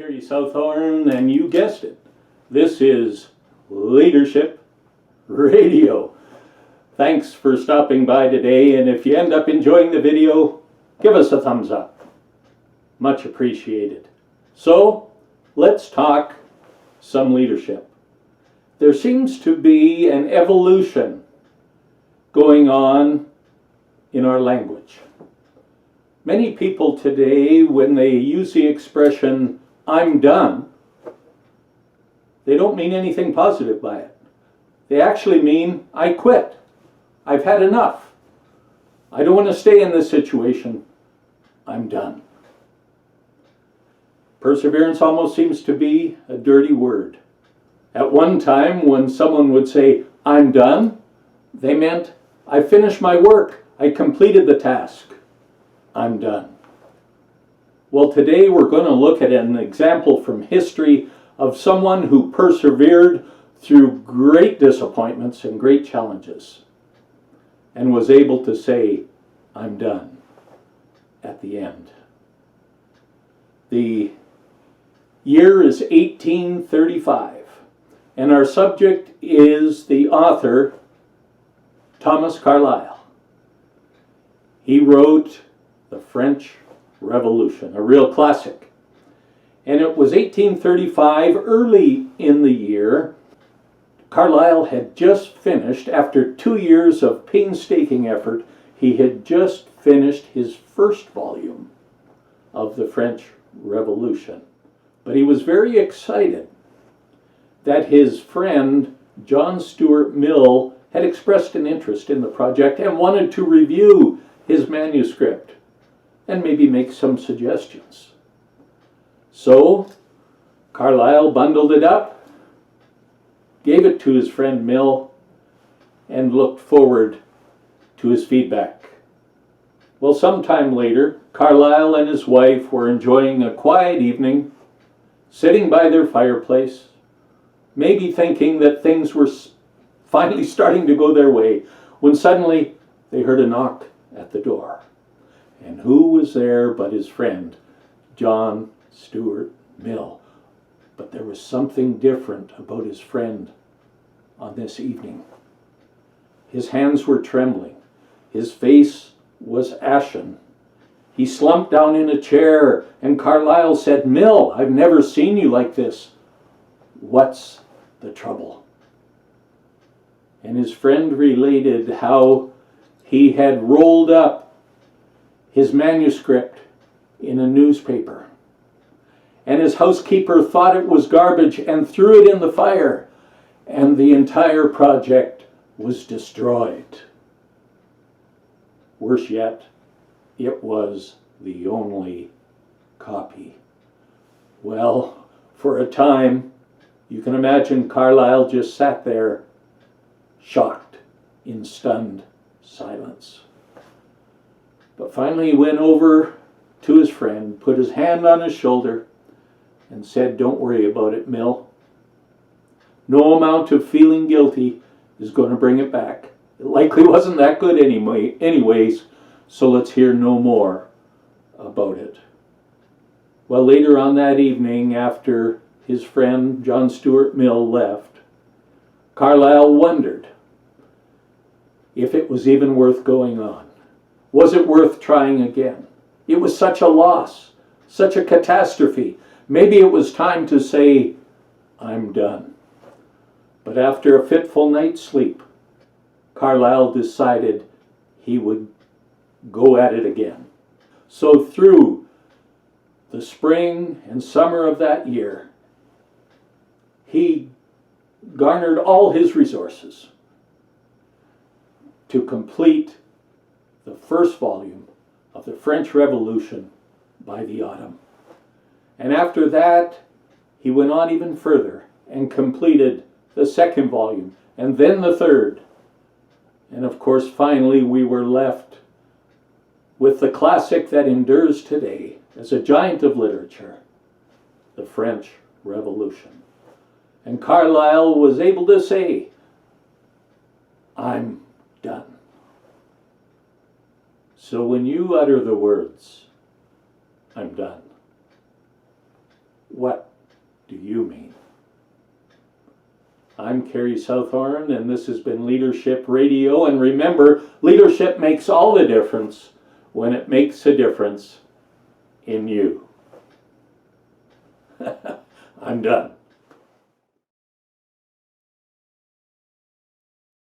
Gary Southorn, and you guessed it, this is Leadership Radio. Thanks for stopping by today, and if you end up enjoying the video, give us a thumbs up. Much appreciated. So, let's talk some leadership. There seems to be an evolution going on in our language. Many people today, when they use the expression, "I'm done," they don't mean anything positive by it. They actually mean, "I quit. I've had enough. I don't want to stay in this situation. I'm done." Perseverance almost seems to be a dirty word. At one time, when someone would say, "I'm done," they meant, "I finished my work. I completed the task. I'm done." Well, today we're going to look at an example from history of someone who persevered through great disappointments and great challenges and was able to say, "I'm done," at the end. The year is 1835, and our subject is the author, Thomas Carlyle. He wrote The French Revolution, a real classic. And it was 1835, early in the year. Carlyle had just finished, after 2 years of painstaking effort, he had just finished his first volume of The French Revolution. But he was very excited that his friend, John Stuart Mill, had expressed an interest in the project and wanted to review his manuscript and maybe make some suggestions. So Carlyle bundled it up, gave it to his friend Mill, and looked forward to his feedback. Well, sometime later, Carlyle and his wife were enjoying a quiet evening, sitting by their fireplace, maybe thinking that things were finally starting to go their way, when suddenly they heard a knock at the door. And who was there but his friend, John Stuart Mill? But there was something different about his friend on this evening. His hands were trembling. His face was ashen. He slumped down in a chair, and Carlyle said, "Mill, I've never seen you like this. What's the trouble?" And his friend related how he had rolled up his manuscript in a newspaper, and his housekeeper thought it was garbage and threw it in the fire, and the entire project was destroyed. Worse yet, it was the only copy. Well, for a time, you can imagine Carlyle just sat there, shocked, in stunned silence. But finally he went over to his friend, put his hand on his shoulder, and said, "Don't worry about it, Mill. No amount of feeling guilty is going to bring it back. It likely wasn't that good anyways, so let's hear no more about it." Well, later on that evening, after his friend John Stuart Mill left, Carlyle wondered if it was even worth going on. Was it worth trying again? It was such a loss, such a catastrophe. Maybe it was time to say, "I'm done." But after a fitful night's sleep, Carlyle decided he would go at it again. So through the spring and summer of that year, he garnered all his resources to complete the first volume of The French Revolution by the autumn. And after that, he went on even further and completed the second volume, and then the third. And of course, finally, we were left with the classic that endures today as a giant of literature, The French Revolution. And Carlyle was able to say, "I'm done." So when you utter the words, "I'm done," What do you mean? I'm Kerry Southorn, and this has been Leadership Radio. And remember, leadership makes all the difference when it makes a difference in you. I'm done.